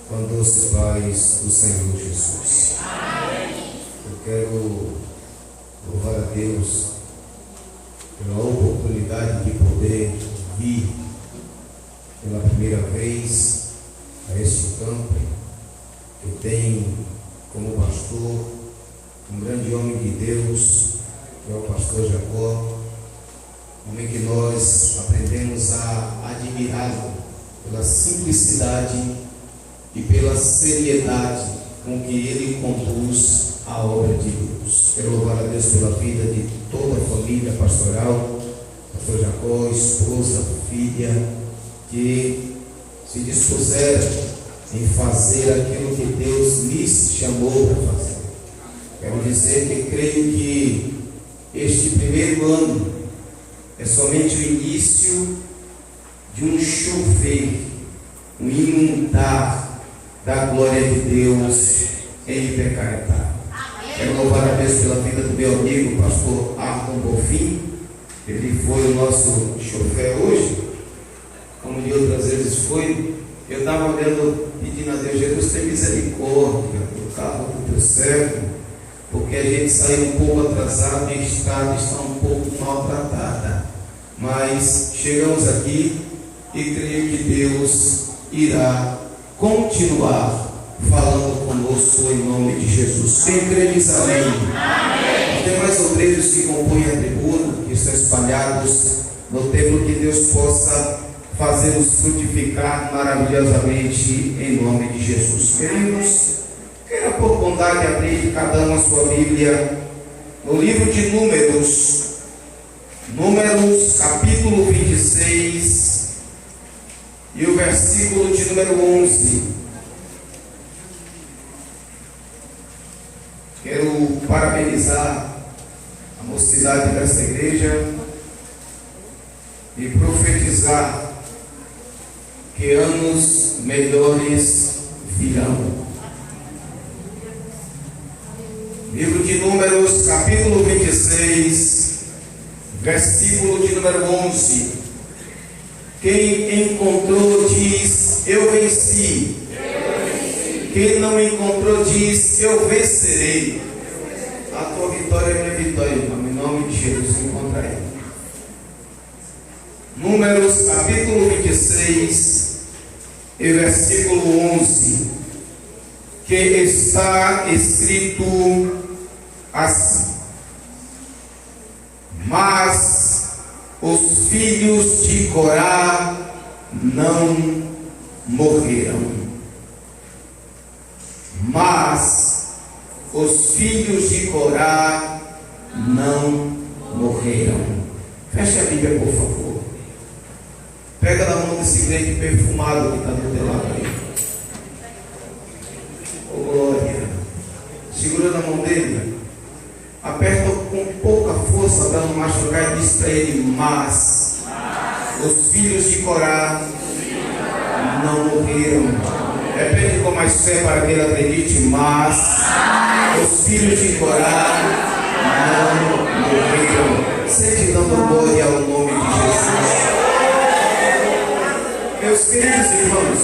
com a doce paz do Senhor Jesus. Eu quero louvar a Deus pela oportunidade de poder vir pela primeira vez a este campo, que tem como pastor um grande homem de Deus, que é o pastor Jacó, homem que nós aprendemos a admirá-lo pela simplicidade e pela seriedade com que ele conduz a obra de Deus. Quero louvar a Deus pela vida de toda a família pastoral, pastor Jacó, esposa, filha, que se dispuseram em fazer aquilo que Deus lhes chamou para fazer. Quero dizer que creio que este primeiro ano é somente o início de um chover, um inundar da glória de Deus em Ipecaretá. Quero louvar a Deus pela vida do meu amigo, pastor Arthur Bonfim. Ele foi o nosso chofer hoje, como de outras vezes foi. Eu estava olhando, pedindo a Deus: Jesus, tem misericórdia do carro do teu servo, porque a gente saiu um pouco atrasado e a estrada está um pouco maltratada. Mas chegamos aqui e creio que Deus irá continuar falando conosco em nome de Jesus. Quem crê diz amém. Os demais obreiros que compõem a tribuna, que estão espalhados no templo, que Deus possa fazê-los frutificar maravilhosamente em nome de Jesus. Queridos, queira por bondade abrir cada um a sua Bíblia no livro de Números, capítulo 26 e o versículo de número 11. Quero parabenizar a mocidade dessa igreja e profetizar que anos melhores virão. Livro de Números, capítulo 26, versículo de número 11. Quem encontrou diz: eu venci. Quem não encontrou diz: eu vencerei. A tua vitória é minha vitória, irmão. Em nome de Jesus, encontrarei. Números, capítulo 26 e versículo 11, que está escrito assim: mas os filhos de Corá não morreram. Mas os filhos de Corá não morreram. Feche a Bíblia, por favor. Pega na mão desse crente perfumado que está do teu lado aí. Oh, glória. Segura na mão dele. Aperta com pouca força para não machucar e diz para ele: mas os filhos de Corá não morreram. Repete com mais fé para que ele acredite: mas os filhos de Corá não morreram. Sente dando glória ao nome de Jesus. Meus queridos irmãos,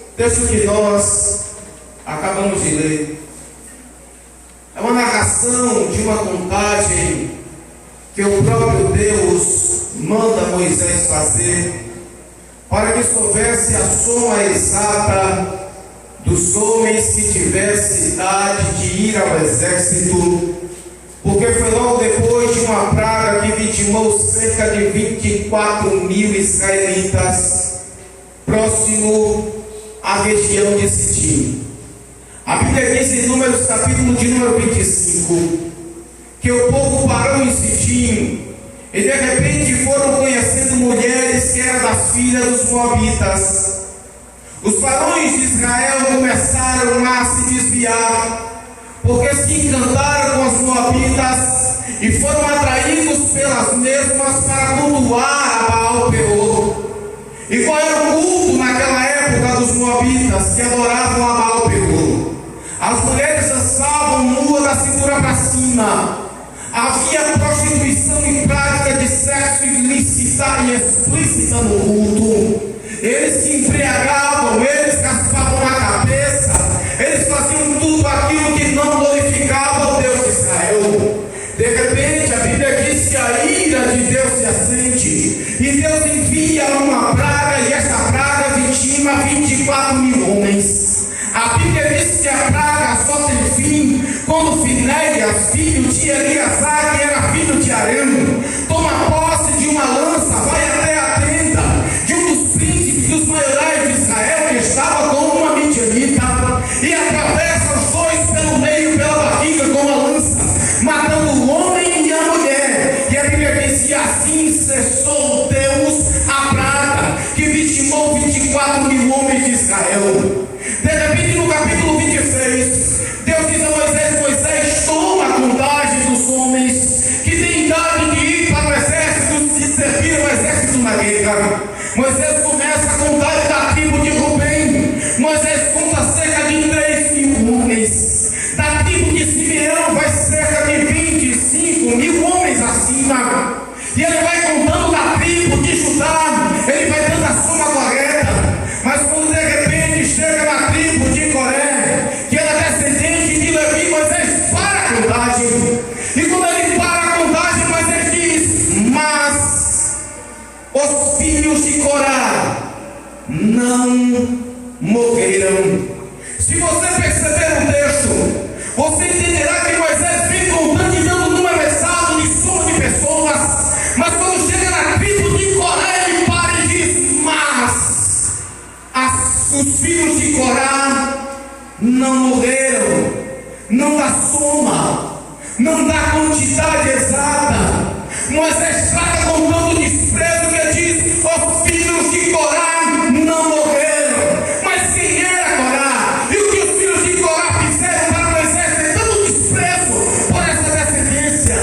o texto que nós acabamos de ler é uma narração de uma contagem que o próprio Deus manda Moisés fazer, para que soubesse a soma exata dos homens que tivesse idade de ir ao exército, porque foi logo depois de uma praga que vitimou cerca de 24 mil israelitas, próximo à região de Sitim. A Bíblia diz em Números, capítulo de número 25, que o povo parou em Sitim e de repente foram conhecendo mulheres que eram das filhas dos moabitas. Os varões de Israel começaram a se desviar, porque se encantaram com os moabitas e foram atraídos pelas mesmas para cultuar a Baal-peor. E qual era o culto naquela época dos moabitas que adoravam a Baal-peor? As mulheres dançavam nuas da cintura para cima. Havia prostituição e prática de sexo ilícita e explícita no culto. eles se embriagavam, eles raspavam a cabeça, eles faziam tudo aquilo que não glorificava o Deus de Israel. De repente a Bíblia diz que a ira de Deus se acende, e Deus envia uma praga, e essa praga vitima 24.000 homens. A Bíblia diz que a praga só tem fim quando Finéias, filho de Eleazar, que era filho de Arão, toma posse de uma lança, vai até a tenda de um dos príncipes dos maiorais de Israel, que estava com uma midianita, e atravessa os dois pelo meio, pela barriga, com a lança, matando o homem e a mulher. E a Bíblia diz que assim cessou Deus a praga que vitimou 24.000 homens de Israel. De repente, no capítulo 26, Deus diz a Moisés: Moisés, toma a contagem dos homens que têm idade de ir para o exército, de servir o exército na guerra. Moisés começa a contar da tribo de Rubem. Moisés conta cerca de 3.000 homens. Da tribo de Simeão vai cerca de 25.000 homens acima. E ele vai contando da tribo de Judá, ele vai dando a soma correta. Mas quando de repente chega na tribo de Coré, que era descendente de Levi, Moisés para a contagem. E quando ele para a contagem, Moisés diz: mas os filhos de Corá não morreram. Se você perceber o texto, você entenderá que Moisés vem contando e dando um número exato de soma de pessoas. Mas quando chega na tribo de Coré, ele para e diz: mas os filhos de Corá não morreram. Não dá soma, não dá quantidade exata. Moisés trata com tanto desprezo que diz: os filhos de Corá não morreram. Mas quem era Corá? E o que os filhos de Corá fizeram para Moisés ter tanto desprezo por essa descendência?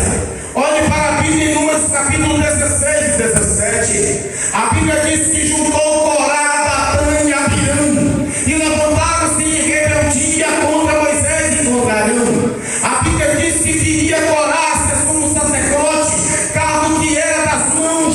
Olhe para a Bíblia em Números capítulo 16 e 17. A Bíblia diz que juntou Corá, Datã e Abirã, e levantaram-se em rebeldia contra Moisés e contra Arão. A Bíblia diz que viria Corá ser sumo sacerdote, cargo que era das mãos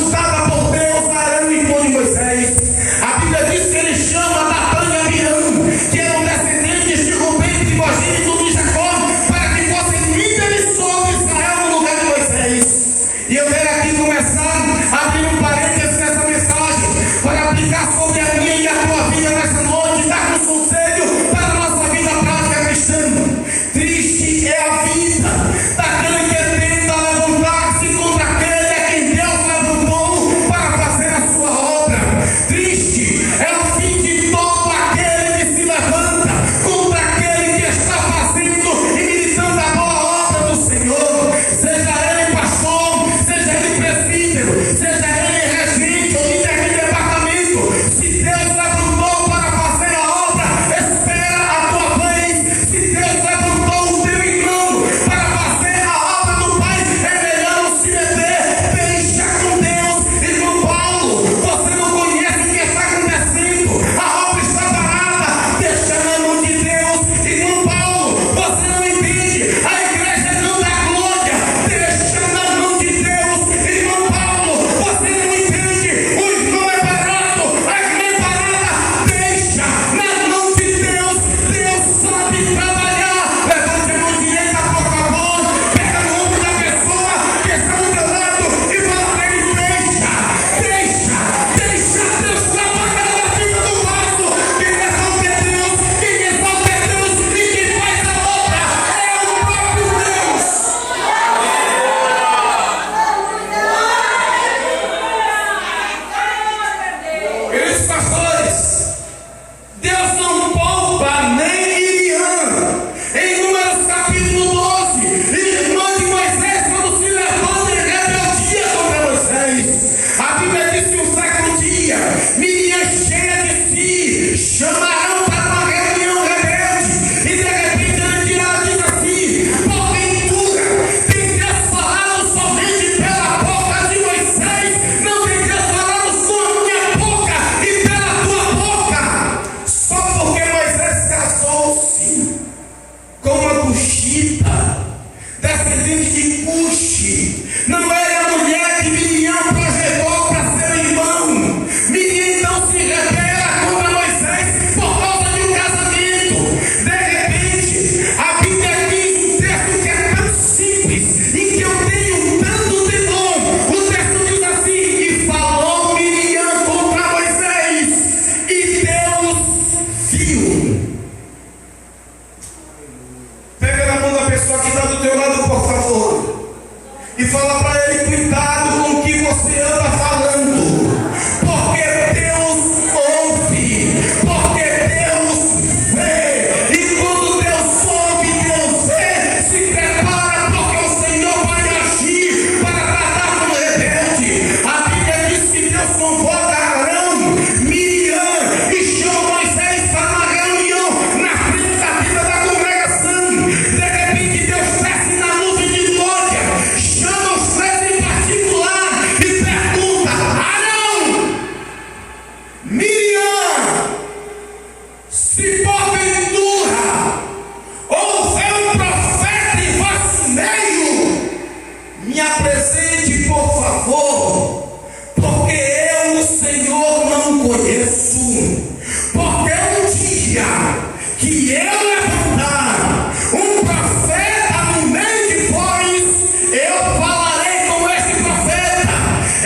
eu levantar um profeta no meio de vós, eu falarei com este profeta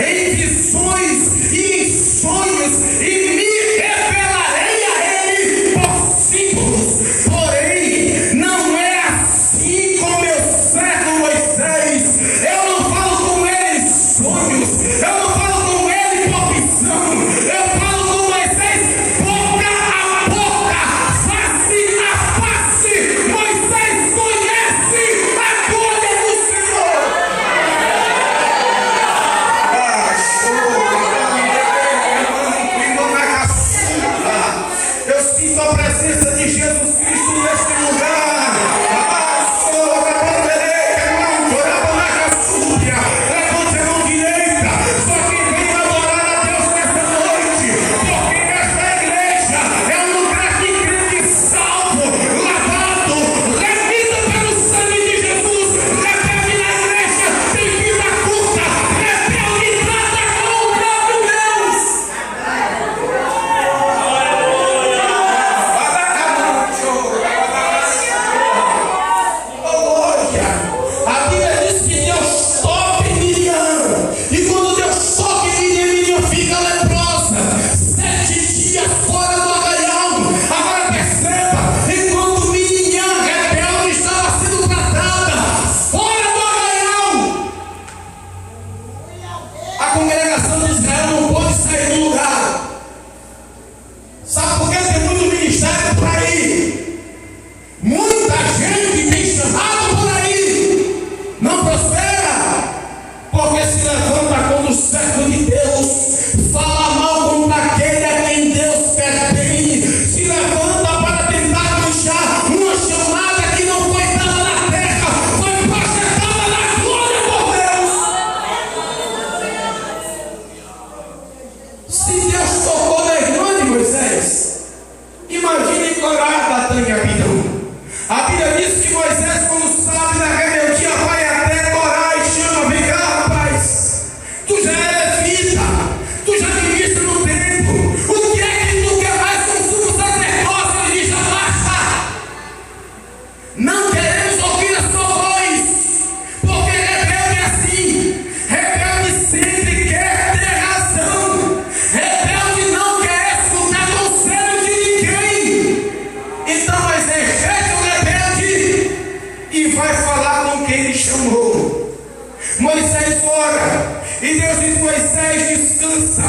em visões e em sonhos, e me revelarei a ele por símbolos. Porém, não é assim com meu servo Moisés. Eu não falo com ele em sonhos, eu não falo com ele por visão, eu falo com Moisés boca a boca, face a face. Moisés conhece a glória do Senhor. Eu sinto a presença de Jesus Cristo neste lugar. Levante a mão direita. Só quem vem adorar a Deus nessa noite, porque esta igreja é um lugar de crente salvo, lavado, remido pelo sangue de Jesus. Rebelde na igreja tem vida curta, rebelde trata com o próprio Deus. A Bíblia diz que Deus toca em Miriam, e quando Deus toca em Miriam, Miriam fica leprosa, 7 dias fora do arraial. Agora perceba, enquanto Miriam rebelde estava sendo tratada fora do arraial, a congregação de Israel não pôde sair do lugar. Sabe por que tem muito ministério por aí? Muita gente tem chamado por aí, não prospera, porque se levanta quando o servo de Deus fala mal contra aquele a quem Deus pertence, se levanta para tentar manchar uma chamada que não foi dada na terra, foi projetada na glória por Deus. Se Deus tocou na irmã de Moisés, imagine Corá, Datã e Abirão. A Bíblia diz que Moisés, quando sabe da rebeldia, vai até Corá e chama: vem cá, rapaz, tu já é levita, tu já viviste no templo, o que é que tu quer mais com o sumo sacerdote? Ele diz: basta, não queremos ouvir a sua voz, porque rebelde é assim, rebelde sempre quer ter razão, rebelde não quer escutar conselho de ninguém. Então Moisés fecha o rebelde e vai falar com quem ele chamou. Moisés ora, e Deus diz: Moisés, descansa,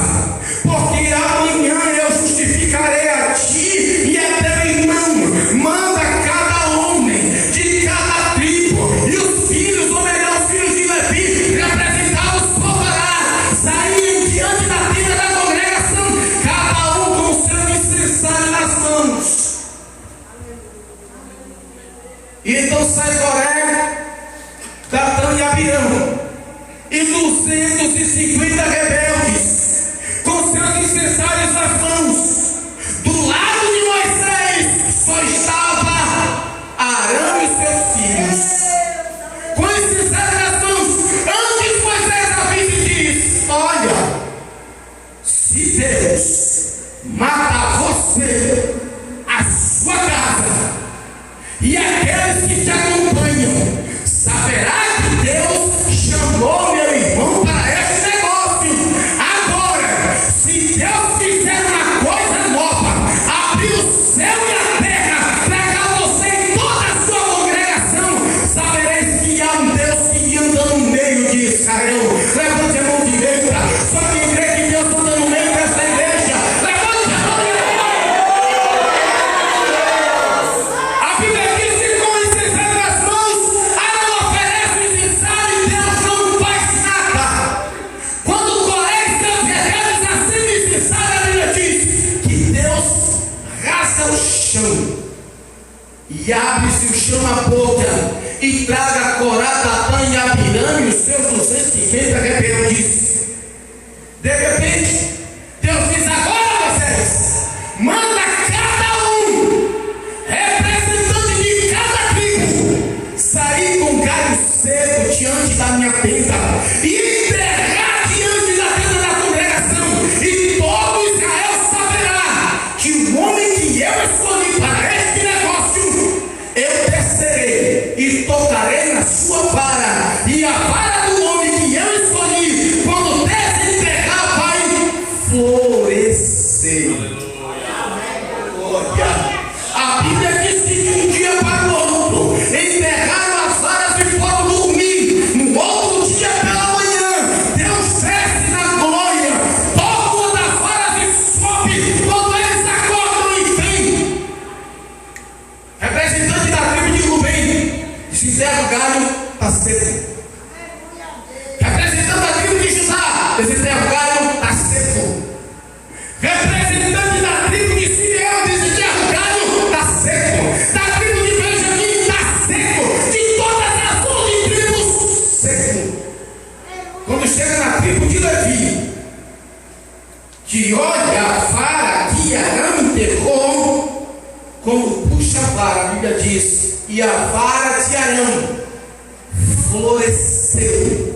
porque amanhã eu justificarei a ti e a teu irmão. Manda cada homem de cada tribo e os filhos, ou melhor, os filhos de Levi, representados por Ará, saírem diante da tenda da congregação, cada um com o seu incensário nas mãos. E então sai Coré, Datã e Abirão, e 250 rebeldes, com seus incensários nas mãos. Do lado de Moisés só estava Arão e seus filhos, com o incensário nas mãos. Antes Moisés avisa e diz: olha, se Deus matar você, a sua casa e aqueles que te acompanham, saberá que Deus chamou meu irmão para este negócio. Agora, se Deus fizer uma coisa nova, abrir o céu e a terra, pegar você e toda a sua congregação, sabereis que há um Deus que anda no meio de Israel. Levante a mão direita. Só quem crê que Deus anda no meio desta igreja, levante a mão direita. A Bíblia diz que com o incensário nas mãos, Arão oferece o incensário e Deus não faz nada. Quando Coré e seus rebeldes acendem o incensário, a Bíblia diz que Deus rasga o chão e abre-se o chão à boca e traga Corá, Datã e Abirão e os seus 250 rebeldes. De repente, Deus diz: agora, Moisés, manda cada um, representante de cada tribo, sair com galho seco diante da minha tenda e enterrar diante da tenda da congregação, e todo Israel saberá que o homem que eu escolhi para este negócio quando puxa a vara, a Bíblia diz, e a vara de Arão floresceu,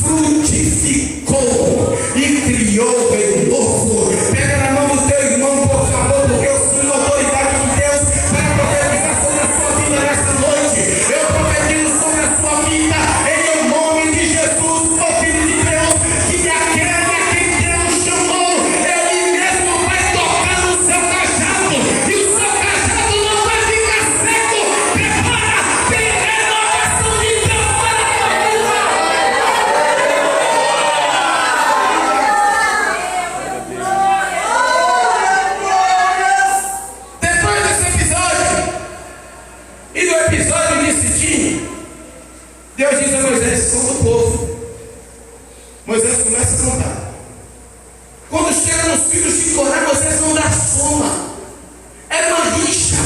frutificou e criou de novo. Pega na mão do teu irmão, por favor, porque eu sou a autoridade de Deus para profetizar sobre a sua vida nesta noite. Eu profetizo sobre a sua vida em o nome de Jesus, o Filho de Deus, que aquele a quem Deus chamou, ele mesmo vai tocar no seu cajado, e o seu cajado não vai ficar seco. Prepara, tem renovação de Deus para a tua vida. Depois desse episódio e do episódio de Sitim, Deus diz a Moisés: conta o povo. Moisés começa a contar. Quando chega nos filhos de Coré, Moisés não dá soma. É uma rixa.